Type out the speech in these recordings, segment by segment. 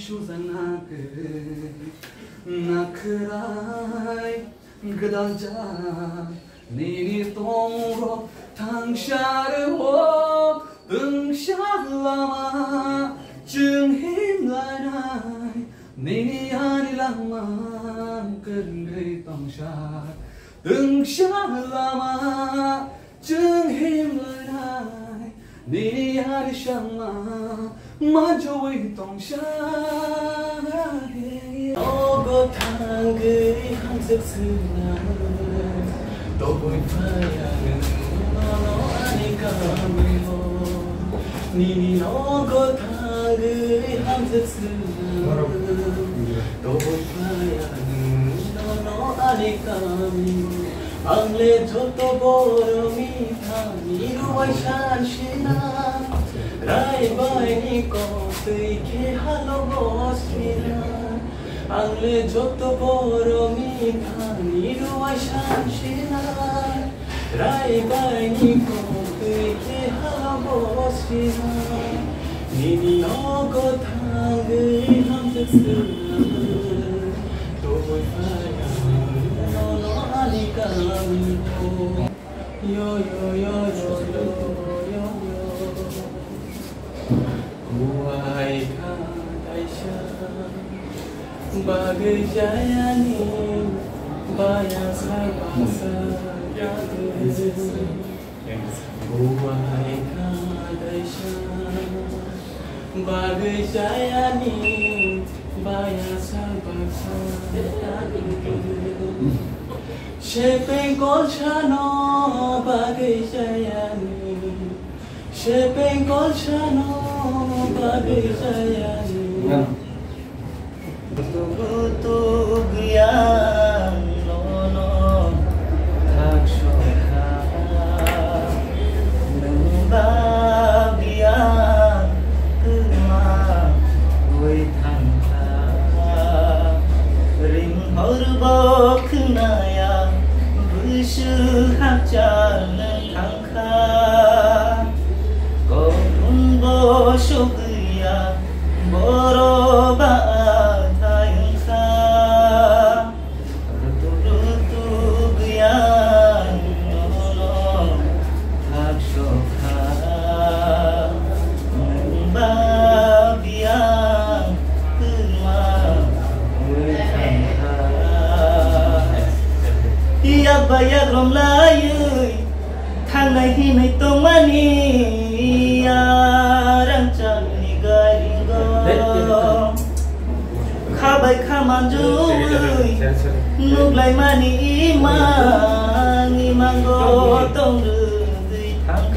Shuzanake Nakrai Gadaja Nini Tongro Tang Sharo Tung Shalama Jung Him Lanai Nini Ani Lama Kering Tong Shar Tung Shalama Jung Him Lanai Nini Ani Shama Majoi Tong Shar Ogo Tangi Hamzek Sina Doboi Fayan No Anika Milo Nini Ogo Tangi Hamzek Sina Doboi Fayan No Anika Milo Angle Joto Boro Mita Miru Waishan Shina Rai Baini Ko Tuike Halo Bosmina Angle Joto Boro Mita Miru Waishan Shina Rai Baini Ko Tuike Halo Bosmina Nini Ogo Tangi Hamzek Sina Doboi Fayan No Anika Milo Yo yo yo yo yo Wahai Daisha Bagai jayani Bayang sabasa Wahai Daisha Bagai jayani Bayang sabasa Shepeng kolchano Bagai jayani Shepeng kolchano Bagai jayani Betul-betul yang lono tak syokha Nembab yang kema Gue tangka Ring horbok naya Bersyuhak jalan tangka Kau pun bosyok ya Boroba Bayar rom layui thang này hi này tông mani rang chan ni gai go kha bay kha man ju lúc lại mani mang go tông rư thang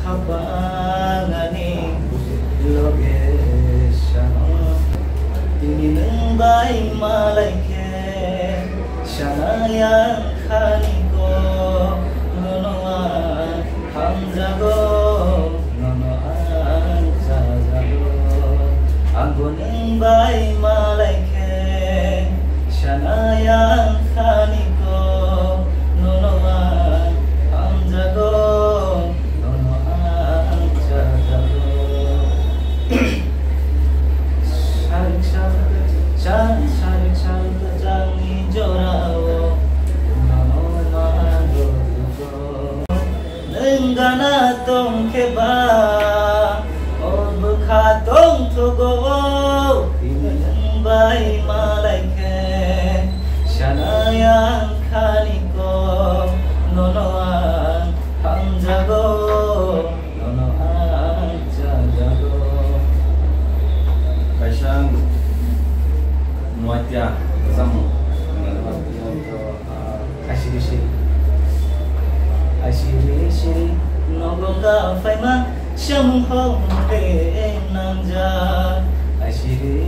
kha ba ngani location ini nang bay malai Shanayan Khaniko Nonoan Hamzago Nonoan Zazago Angguning Bai Malaike Shanayan Khaniko Nonoan Hamzago Nonoan Zazago Sharik Sharik Jangi Jorao Nenggana tong keba Om bukha tong togo Inang bai malaike Shanayan khaniko Nonoan hamjago Nonoan jajago Kaisang Muatya Zamu Ashiri Nogonga Faima Sham Hong De Nanja Ashiri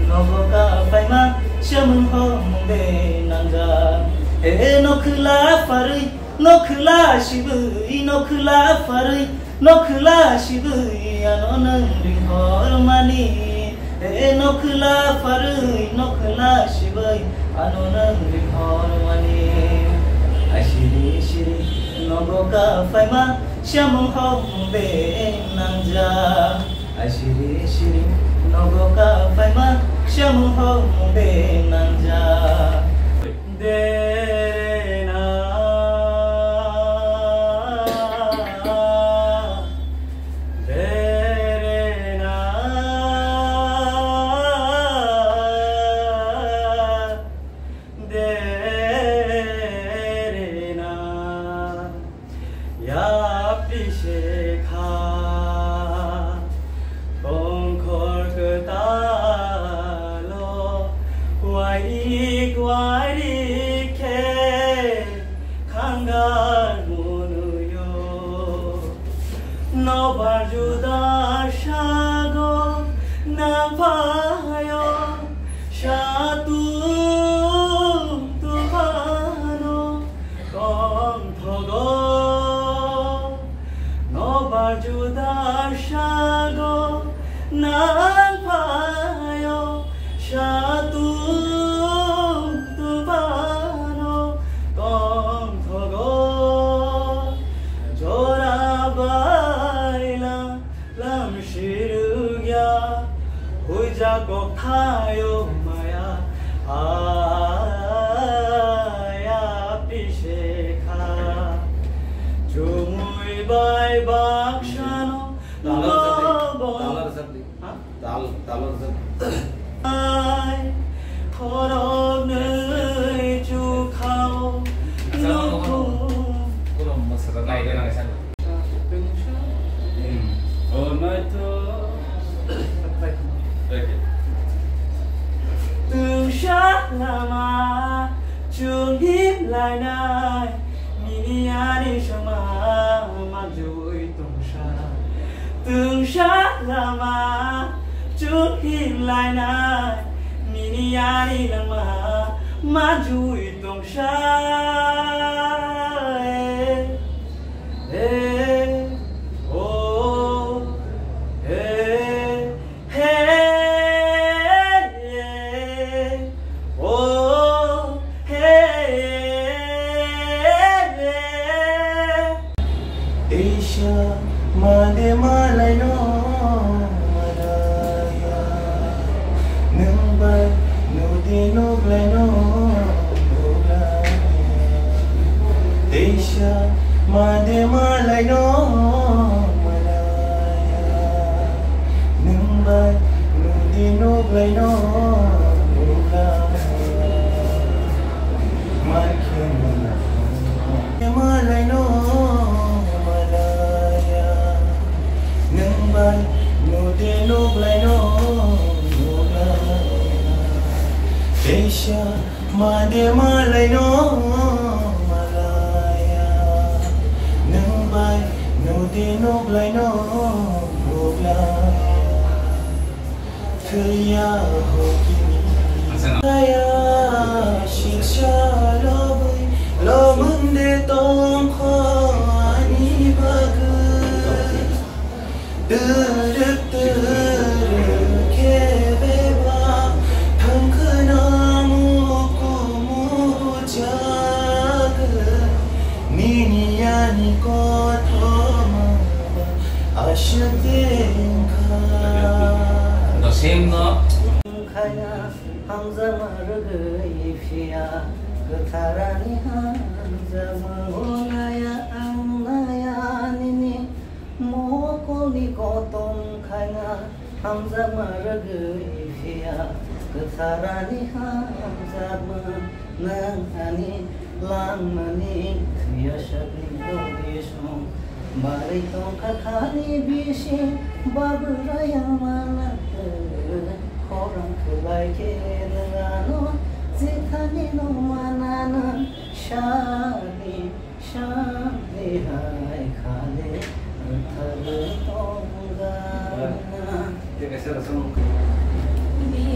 Nogonga Faima Sham Hong De Nanja Nokla Fari Nokla Shibu Nokla Fari Nokla Shibu Anonan Hormani Nokla Fari Nokla Shibu Anonan Hormani Ashiri Nogoka Faima Shamong Hong Be Nanja Ashiri Sham hong de nanja de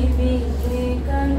Bibig kan